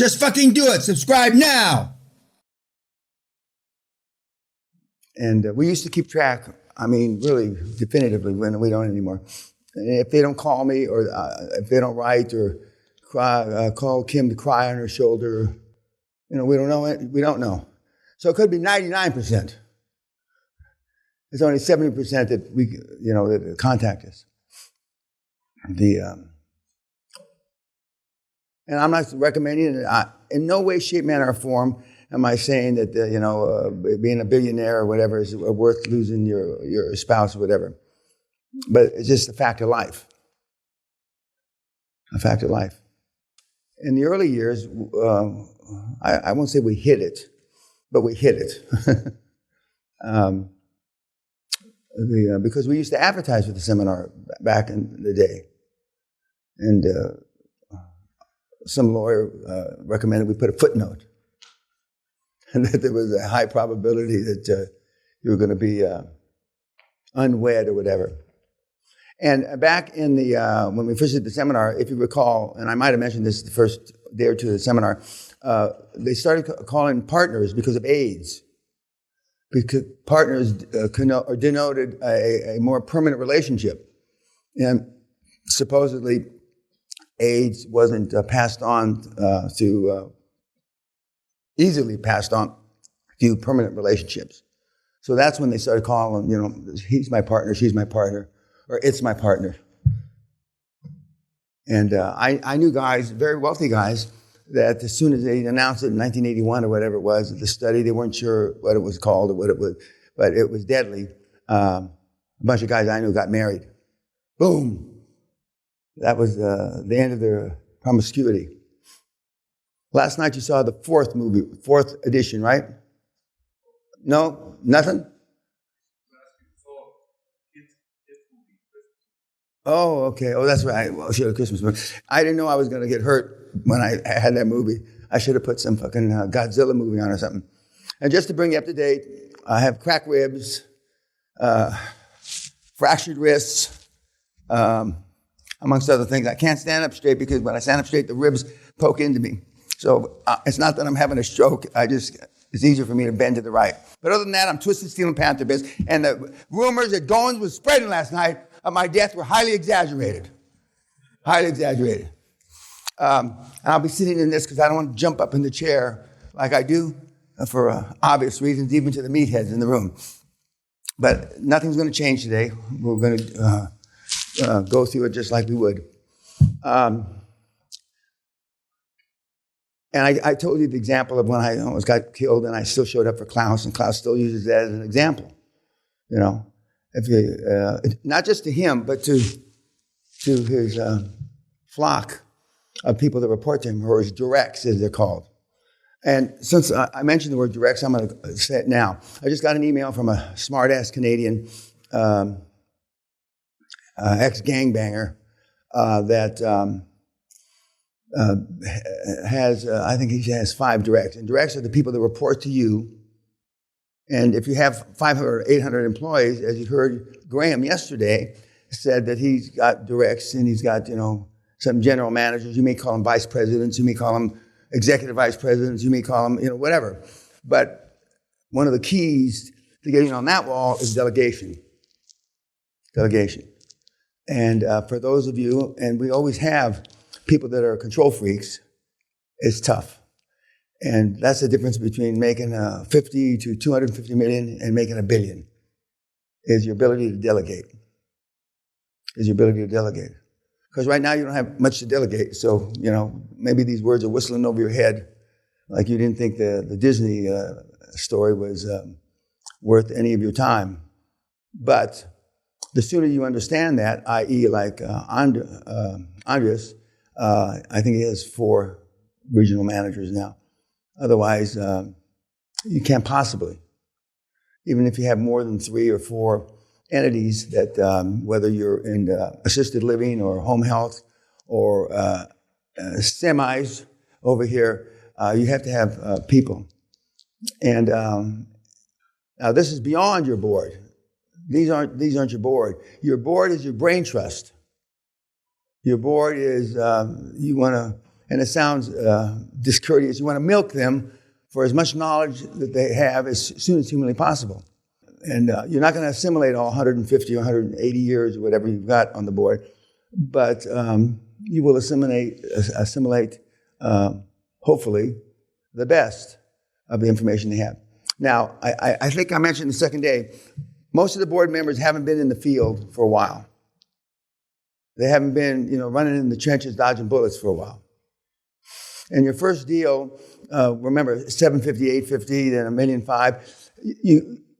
Just fucking do it. Subscribe now. And we used to keep track, I mean, really definitively, when we don't anymore. And if they don't call me, or if they don't write, or call Kim to cry on her shoulder, we don't know it. We don't know. So it could be 99%. It's only 70% that that contact us. And I'm not recommending it. In no way, shape, manner, or form am I saying that being a billionaire or whatever is worth losing your spouse or whatever. But it's just a fact of life. A fact of life. In the early years, I won't say we hit it, but we hit it. Because we used to advertise for the seminar back in the day. And some lawyer recommended we put a footnote. And that there was a high probability that you were going to be unwed or whatever. And back in when we first did the seminar, if you recall, and I might have mentioned this the first day or two of the seminar, they started calling partners because of AIDS. Because partners denoted a more permanent relationship. And supposedly, AIDS wasn't passed on easily passed on to permanent relationships. So that's when they started calling, he's my partner, she's my partner, or it's my partner. And I knew guys, very wealthy guys, that as soon as they announced it in 1981 or whatever it was, the study, they weren't sure what it was called or what it was, but it was deadly. A bunch of guys I knew got married. Boom. That was the end of their promiscuity. Last night you saw the fourth edition, right? No? Nothing? Oh, okay. Oh, that's right. Well, she had a Christmas movie. I didn't know I was going to get hurt when I had that movie. I should have put some fucking Godzilla movie on or something. And just to bring you up to date, I have cracked ribs, fractured wrists, amongst other things. I can't stand up straight because when I stand up straight, the ribs poke into me. So it's not that I'm having a stroke. It's easier for me to bend to the right. But other than that, I'm twisted steel and panther bits. And the rumors that Goins was spreading last night of my death were highly exaggerated. Highly exaggerated. And I'll be sitting in this because I don't want to jump up in the chair like I do for obvious reasons, even to the meatheads in the room. But nothing's going to change today. We're going to go through it just like we would. And I told you the example of when I almost got killed and I still showed up for Klaus, and Klaus still uses that as an example. If you, not just to him, but to his flock of people that report to him, or his directs, as they're called. And since I mentioned the word directs, I'm going to say it now. I just got an email from a smart-ass Canadian ex-gangbanger that has, I think he has 5 directs. And directs are the people that report to you. And if you have 500 or 800 employees, as you heard Graham yesterday, said that he's got directs and he's got, some general managers. You may call them vice presidents. You may call them executive vice presidents. You may call them, whatever. But one of the keys to getting on that wall is delegation. Delegation. And for those of you, and we always have people that are control freaks, it's tough. And that's the difference between making 50 to 250 million and making $1 billion, is your ability to delegate. Because right now you don't have much to delegate. So, maybe these words are whistling over your head like you didn't think the Disney story was worth any of your time. But the sooner you understand that, i.e. like Andres, I think he has 4 regional managers now. Otherwise, you can't possibly. Even if you have more than 3 or 4 entities that, whether you're in assisted living or home health or semis over here, you have to have people. And now this is beyond your board. These aren't your board. Your board is your brain trust. Your board is, you want to and it sounds discourteous. You want to milk them for as much knowledge that they have as soon as humanly possible. And you're not going to assimilate all 150 or 180 years or whatever you've got on the board, but you will assimilate hopefully, the best of the information they have. Now, I think I mentioned the second day, most of the board members haven't been in the field for a while. They haven't been, running in the trenches, dodging bullets for a while. And your first deal, remember, $750, $850, then $1.5 million.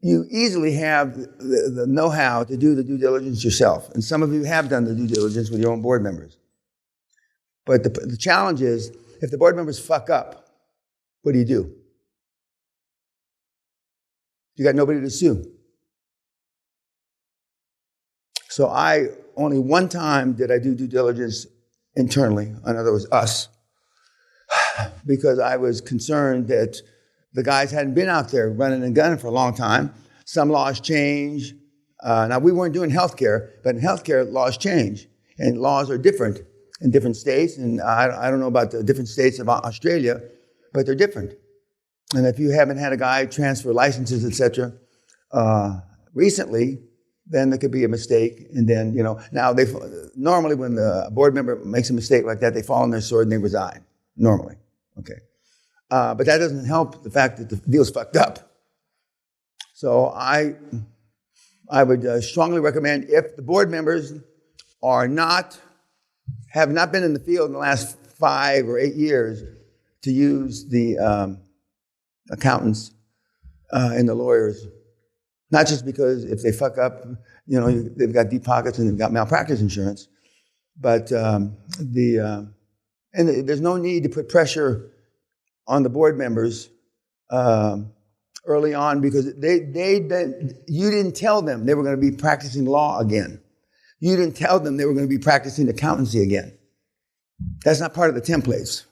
You easily have the know-how to do the due diligence yourself. And some of you have done the due diligence with your own board members. But the challenge is, if the board members fuck up, what do? You got nobody to sue. So only one time did I do due diligence internally, in other words, us, because I was concerned that the guys hadn't been out there running and gunning for a long time. Some laws change. Now, we weren't doing healthcare, but in healthcare, laws change. And laws are different in different states. And I don't know about the different states of Australia, but they're different. And if you haven't had a guy transfer licenses, et cetera, recently, then there could be a mistake. And then, now normally when the board member makes a mistake like that, they fall on their sword and they resign, normally. Okay. But that doesn't help the fact that the deal's fucked up. So I would strongly recommend, if the board members have not been in the field in the last 5 or 8 years, to use the accountants and the lawyers. Not just because if they fuck up, they've got deep pockets and they've got malpractice insurance, but there's no need to put pressure on the board members early on, because you didn't tell them they were going to be practicing law again. You didn't tell them they were going to be practicing accountancy again. That's not part of the templates.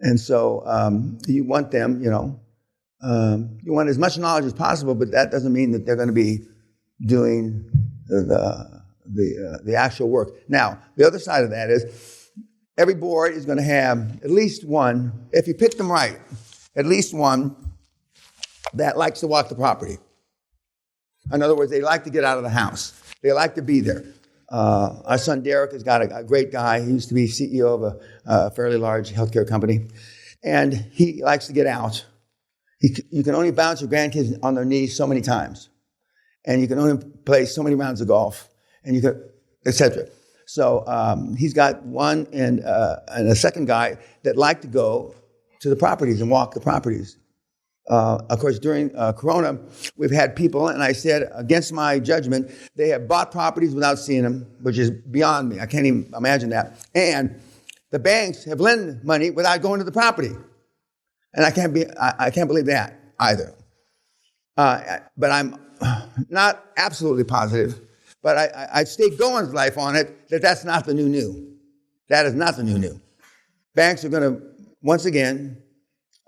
And so you want them, you want as much knowledge as possible, but that doesn't mean that they're going to be doing the actual work. Now, the other side of that is every board is going to have at least one, if you pick them right, at least one that likes to walk the property. In other words, they like to get out of the house. They like to be there. Our son Derek has got a great guy. He used to be CEO of a fairly large healthcare company, and he likes to get out. You can only bounce your grandkids on their knees so many times, and you can only play so many rounds of golf, and etc. So he's got one and a second guy that like to go to the properties and walk the properties. Of course, during Corona, we've had people, and I said, against my judgment, they have bought properties without seeing them, which is beyond me. I can't even imagine that. And the banks have lent money without going to the property. And I can't believe that either. But I'm not absolutely positive, but I stake Goins' life on it that's not the new. That is not the new. Banks are going to, once again,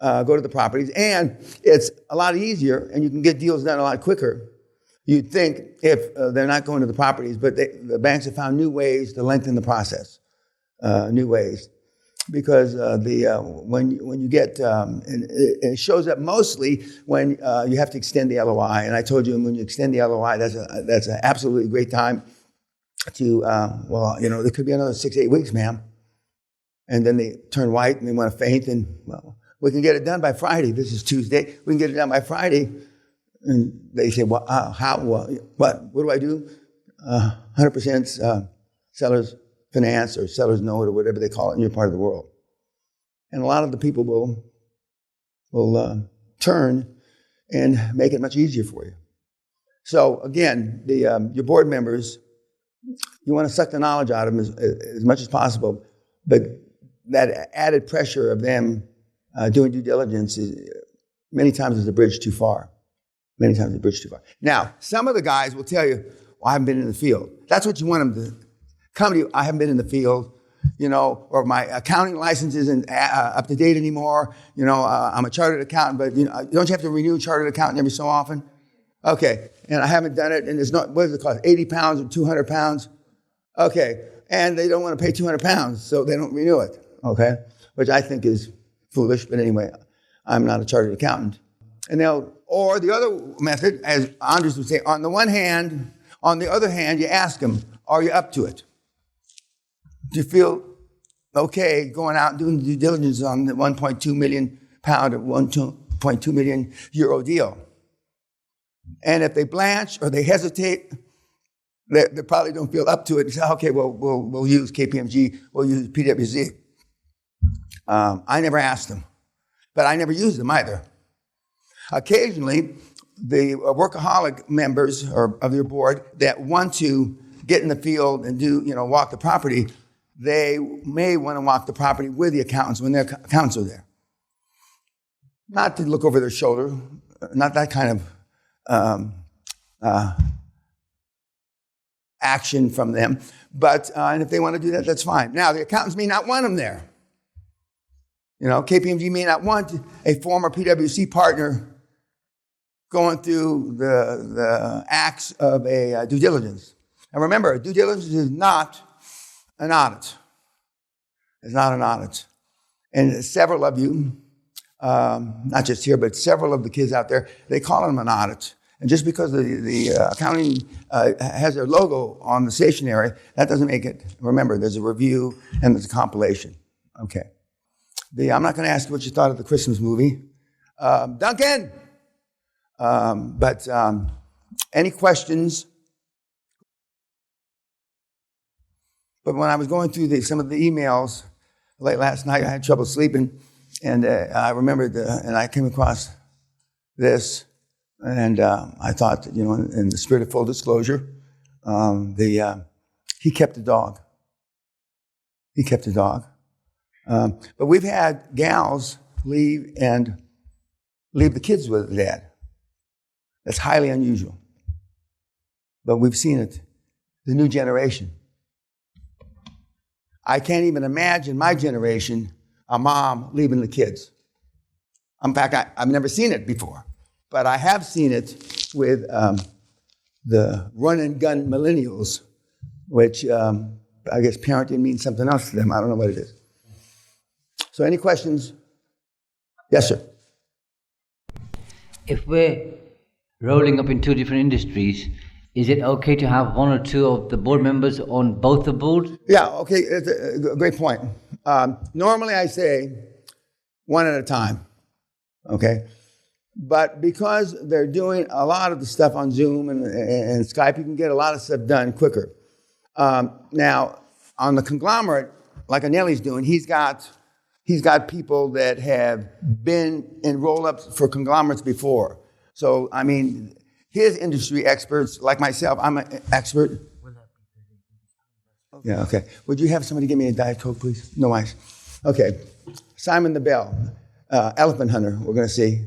go to the properties, and it's a lot easier, and you can get deals done a lot quicker. You'd think if they're not going to the properties, but the banks have found new ways to lengthen the process, new ways, because when you get and it shows up mostly when you have to extend the LOI. And I told you, when you extend the LOI, that's an absolutely great time to there could be another 6-8 weeks, ma'am, and then they turn white and they want to faint, and we can get it done by Friday. This is Tuesday. We can get it done by Friday. And they say, well, how? What do I do? 100% seller's finance or seller's note or whatever they call it in your part of the world. And a lot of the people will turn and make it much easier for you. So again, your board members, you want to suck the knowledge out of them as much as possible, but that added pressure of them doing due diligence many times is a bridge too far. Now, some of the guys will tell you, well, I haven't been in the field. That's what you want them to come to you. I haven't been in the field, or my accounting license isn't up to date anymore. I'm a chartered accountant, but don't you have to renew chartered accountant every so often? Okay, and I haven't done it, and it's not, what does it cost, 80 pounds or 200 pounds? Okay, And they don't want to pay 200 pounds, so they don't renew it, okay? Which I think is foolish, but anyway, I'm not a chartered accountant. Or the other method, as Andres would say, on the other hand, you ask them, are you up to it? Do you feel okay going out and doing due diligence on the 1.2 million pound or 1.2 million euro deal? And if they blanch or they hesitate, they probably don't feel up to it. And say, okay, well, we'll use KPMG, we'll use PwC. I never asked them, but I never used them either. Occasionally, the workaholic members of your board that want to get in the field and walk the property, they may want to walk the property with the accountants when their accountants are there. Not to look over their shoulder, not that kind of action from them. But and if they want to do that, that's fine. Now, the accountants may not want them there. KPMG may not want a former PwC partner going through the acts of a due diligence. And remember, due diligence is not an audit. It's not an audit. And several of you, not just here, but several of the kids out there, they call them an audit. And just because the accounting has their logo on the stationery, that doesn't make it. Remember, there's a review and there's a compilation. Okay. I'm not going to ask you what you thought of the Christmas movie. Duncan! But any questions? But when I was going through some of the emails late last night, I had trouble sleeping, and I remembered, and I came across this, and I thought that, in the spirit of full disclosure, he kept a dog. He kept a dog. But we've had gals leave the kids with the dad. That's highly unusual. But we've seen it. The new generation. I can't even imagine my generation, a mom leaving the kids. In fact, I've never seen it before. But I have seen it with the run-and-gun millennials, which I guess parenting means something else to them. I don't know what it is. So any questions? Yes, sir. If we're rolling up in two different industries, is it okay to have one or two of the board members on both the boards? Yeah, okay, it's a great point. Normally I say one at a time, okay? But because they're doing a lot of the stuff on Zoom and Skype, you can get a lot of stuff done quicker. Now, on the conglomerate, like Anelli's doing, he's got people that have been in roll-ups for conglomerates before. So, I mean, his industry experts, like myself, I'm an expert. Yeah, okay. Would you have somebody give me a Diet Coke, please? No ice. Okay. Simon the Bell, elephant hunter, we're going to see.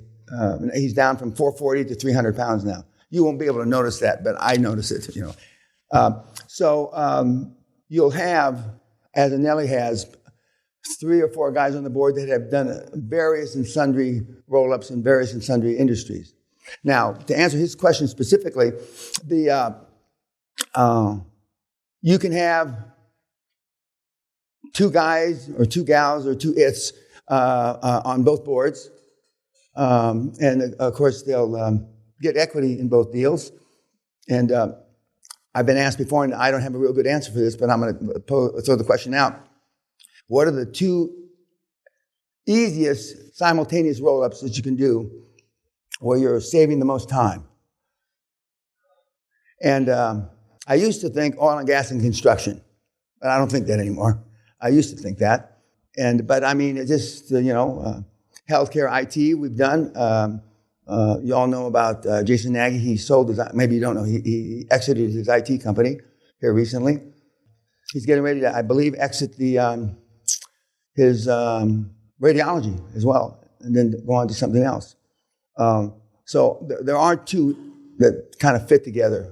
He's down from 440 to 300 pounds now. You won't be able to notice that, but I notice it, So you'll have, as Anelli has, 3 or 4 guys on the board that have done various and sundry roll-ups in various and sundry industries. Now, to answer his question specifically, you can have 2 guys or 2 gals or 2 its on both boards. And of course, they'll get equity in both deals. And I've been asked before, and I don't have a real good answer for this, but I'm going to throw the question out. What are the 2 easiest simultaneous roll-ups that you can do where you're saving the most time? And I used to think oil and gas and construction, but I don't think that anymore. I used to think that. But I mean, it's just, healthcare IT we've done. You all know about Jason Nagy. He sold his, maybe you don't know, he exited his IT company here recently. He's getting ready to, I believe, exit his radiology as well, and then go on to something else. So there are 2 that kind of fit together.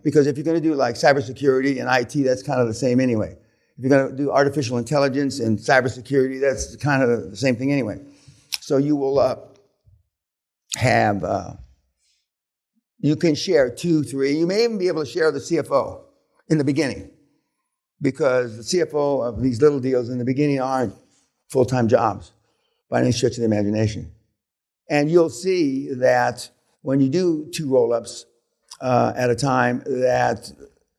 Because if you're going to do like cybersecurity and IT, that's kind of the same anyway. If you're going to do artificial intelligence and cybersecurity, that's kind of the same thing anyway. So you will have, you can share 2, 3. You may even be able to share the CFO in the beginning. because the CFO of these little deals in the beginning aren't full-time jobs by any stretch of the imagination. And you'll see that when you do 2 roll-ups at a time, that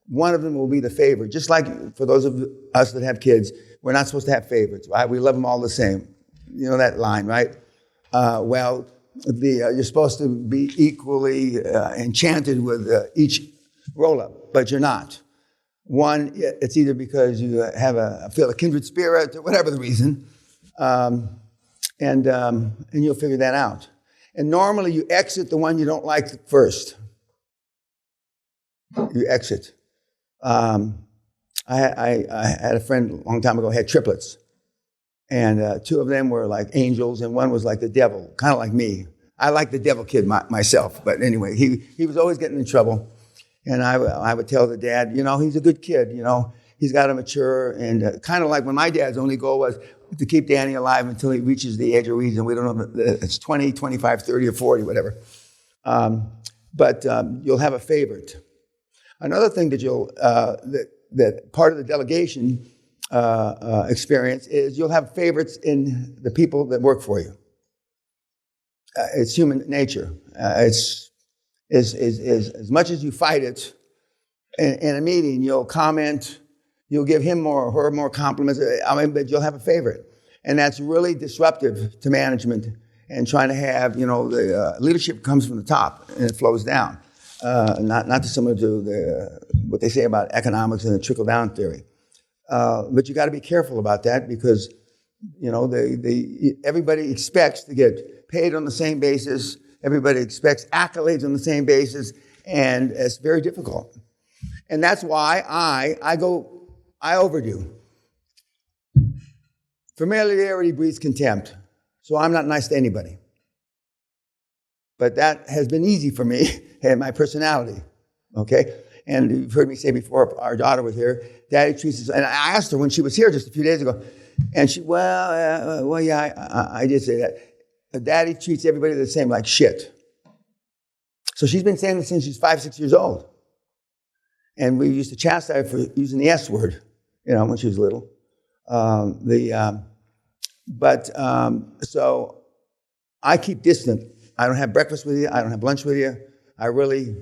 one of them will be the favorite. Just like for those of us that have kids, we're not supposed to have favorites, right? We love them all the same. You know that line, right? You're supposed to be equally enchanted with each roll-up, but you're not. One, it's either because you feel a kindred spirit or whatever the reason, and you'll figure that out. And normally you exit the one you don't like first. You exit. I had a friend a long time ago had triplets. And 2 of them were like angels, and one was like the devil, kind of like me. I like the devil kid myself, but anyway, he was always getting in trouble. And I would tell the dad, he's a good kid, he's got to mature. And kind of like when my dad's only goal was to keep Danny alive until he reaches the age of reason. We don't know if it's 20, 25, 30, or 40, whatever. But you'll have a favorite. Another thing that that part of the delegation experience is you'll have favorites in the people that work for you. It's human nature. It's as much as you fight it in a meeting, you'll comment, you'll give him more or her more compliments. But you'll have a favorite, and that's really disruptive to management. And trying to have the leadership comes from the top and it flows down, not dissimilar to what they say about economics and the trickle down theory. But you got to be careful about that because, everybody expects to get paid on the same basis. Everybody expects accolades on the same basis, and it's very difficult. And that's why I overdo. Familiarity breeds contempt, so I'm not nice to anybody. But that has been easy for me and my personality, okay? And you've heard me say before, our daughter was here, Daddy treats us, and I asked her when she was here just a few days ago, and she, I did say that. Daddy treats everybody the same, like shit. So she's been saying this since she's 5, 6 years old. And we used to chastise her for using the S word, when she was little. So I keep distant. I don't have breakfast with you. I don't have lunch with you. I really,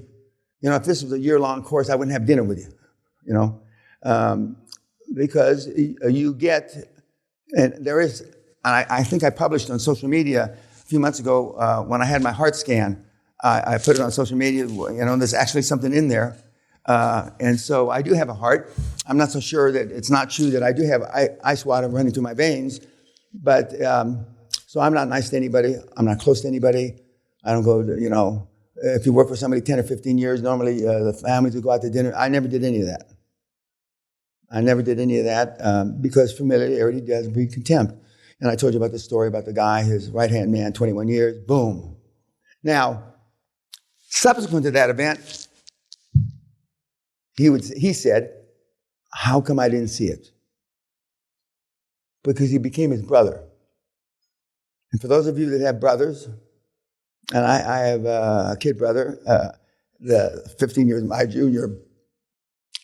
if this was a year-long course, I wouldn't have dinner with you, because you get, and there is, and I think I published on social media a few months ago when I had my heart scan. I put it on social media, there's actually something in there. And so I do have a heart. I'm not so sure that it's not true that I do have ice water running through my veins. But, so I'm not nice to anybody. I'm not close to anybody. I don't go to, if you work for somebody 10 or 15 years, normally the families would go out to dinner. I never did any of that. Because familiarity does breed contempt. And I told you about the story about the guy, his right-hand man, 21 years, boom. Now, subsequent to that event, he said, how come I didn't see it? Because he became his brother. And for those of you that have brothers, and I have a kid brother, the 15 years my junior,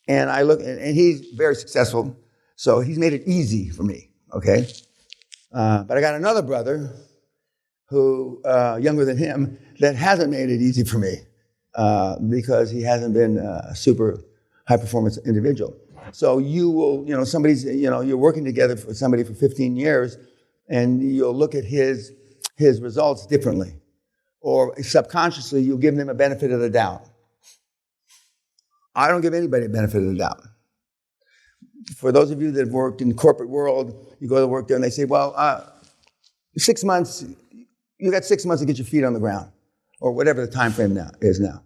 and I look, and he's very successful, so he's made it easy for me, okay? But I got another brother who, younger than him, that hasn't made it easy for me because he hasn't been a super high-performance individual. So you will, somebody's, you're working together for somebody for 15 years, and you'll look at his results differently. Or subconsciously, you'll give them a benefit of the doubt. I don't give anybody a benefit of the doubt. For those of you that have worked in the corporate world, you go to work there and they say, well, 6 months, you got 6 months to get your feet on the ground, or whatever the time frame is now.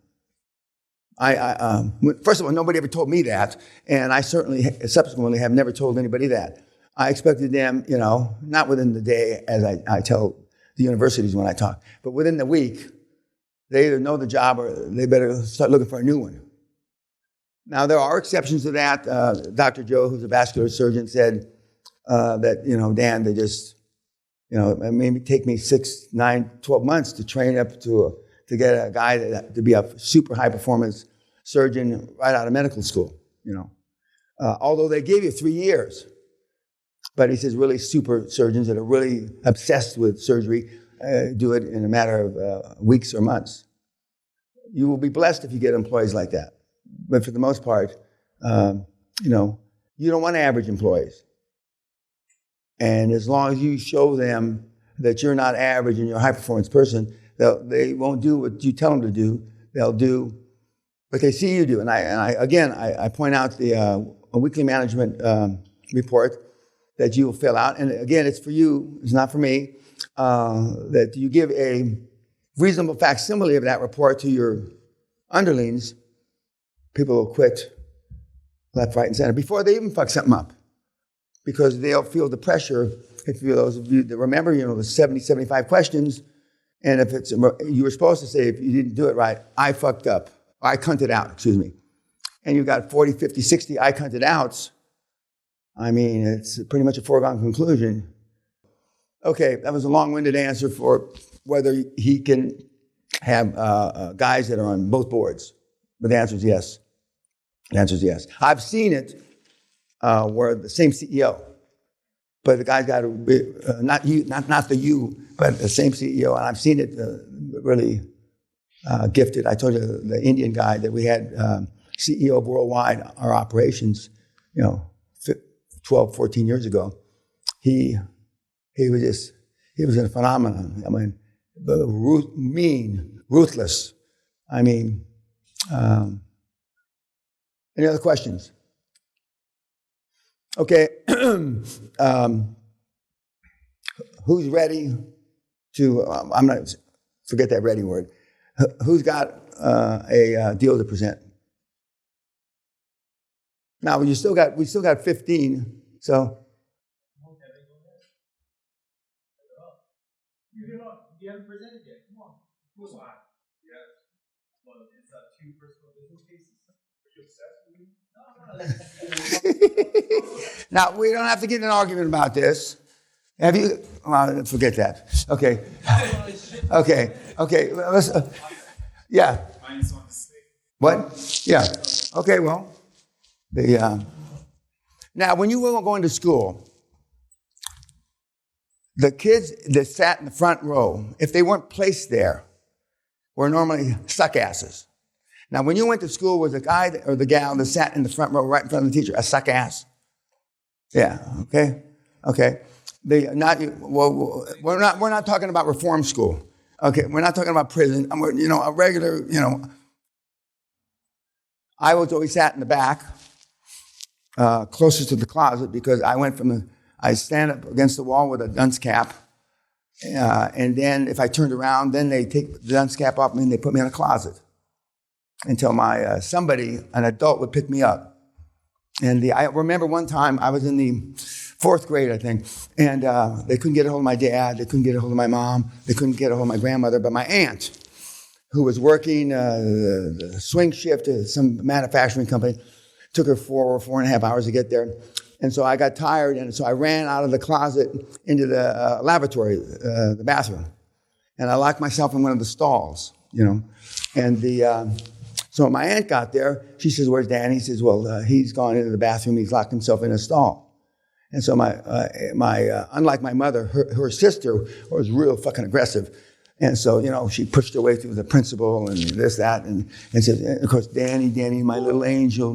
First of all, nobody ever told me that, and I certainly subsequently have never told anybody that. I expected them, not within the day, as I tell the universities when I talk, but within the week, they either know the job or they better start looking for a new one. Now, there are exceptions to that. Dr. Joe, who's a vascular surgeon, said that, Dan, they just, it maybe take me 6, 9, 12 months to train up to get a guy to be a super high-performance surgeon right out of medical school, although they give you 3 years. But he says really super surgeons that are really obsessed with surgery do it in a matter of weeks or months. You will be blessed if you get employees like that. But for the most part, you don't want average employees. And as long as you show them that you're not average and you're a high-performance person, they won't do what you tell them to do. They'll do what they see you do. And I point out a weekly management report that you will fill out. And again, it's for you. It's not for me. That you give a reasonable facsimile of that report to your underlings. People will quit left, right, and center before they even fuck something up, because they'll feel the pressure. If you, those of you that remember, the 70, 75 questions, and if you were supposed to say, if you didn't do it right, I fucked up. I cunted out, excuse me. And you got 40, 50, 60 I cunted outs. I mean, it's pretty much a foregone conclusion. Okay, that was a long-winded answer for whether he can have guys that are on both boards. But the answer is yes. The answer is yes. I've seen it where the same CEO, but the guy's got to be, not the you, but the same CEO. And I've seen it really gifted. I told you the Indian guy that we had CEO of worldwide, our operations, 12, 14 years ago. He was a phenomenon. I mean, mean, ruthless. I mean, any other questions? Okay. Who's ready to, I'm not, forget that ready word. Who's got a deal to present? Now, we still got 15, so. You haven't presented yet. Come on. What's on? Yes. Well, it's 2 personal business cases. Are you obsessed with me? Now, we don't have to get in an argument about this. Have you? Well, forget that. Okay. Okay. Let's. Yeah. What? Yeah. Okay. Well, now when you were going to school, the kids that sat in the front row, if they weren't placed there, were normally suckasses. Now, when you went to school, was the guy or the gal that sat in the front row right in front of the teacher a suckass? Yeah. Okay. We're not talking about reform school. Okay. We're not talking about prison. A regular. I was always sat in the back, closest to the closet, because I stand up against the wall with a dunce cap, and then if I turned around, then they take the dunce cap off me and they put me in a closet until an adult would pick me up. And I remember one time I was in the 4th grade, I think, and they couldn't get a hold of my dad, they couldn't get a hold of my mom, they couldn't get a hold of my grandmother, but my aunt, who was working the swing shift at some manufacturing company, took her 4 or 4.5 hours to get there. And so I got tired, and so I ran out of the closet into the lavatory, the bathroom. And I locked myself in one of the stalls, And so when my aunt got there, she says, "Where's Danny?" He says, "Well, he's gone into the bathroom. He's locked himself in a stall." And so unlike my mother, her sister was real fucking aggressive. And so, she pushed her way through the principal and this, that, and said, of course, Danny, my little angel,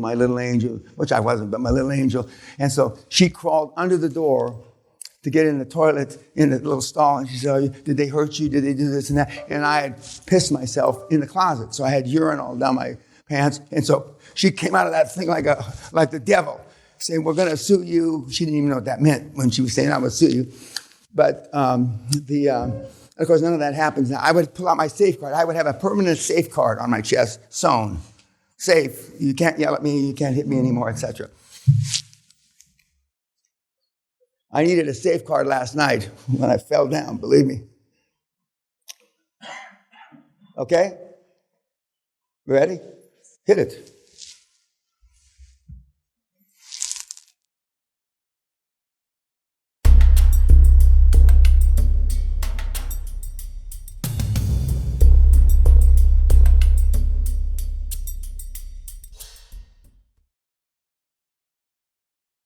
which I wasn't, but my little angel. And so she crawled under the door to get in the toilet in the little stall. And she said, "Oh, did they hurt you? Did they do this and that?" And I had pissed myself in the closet. So I had urine all down my pants. And so she came out of that thing like the devil, saying, "We're going to sue you." She didn't even know what that meant when she was saying, "I'm going to sue you." But of course, none of that happens. Now, I would pull out my safe card. I would have a permanent safe card on my chest, sewn. Safe. You can't yell at me. You can't hit me anymore, etc. I needed a safe card last night when I fell down, believe me. Okay? Ready? Hit it.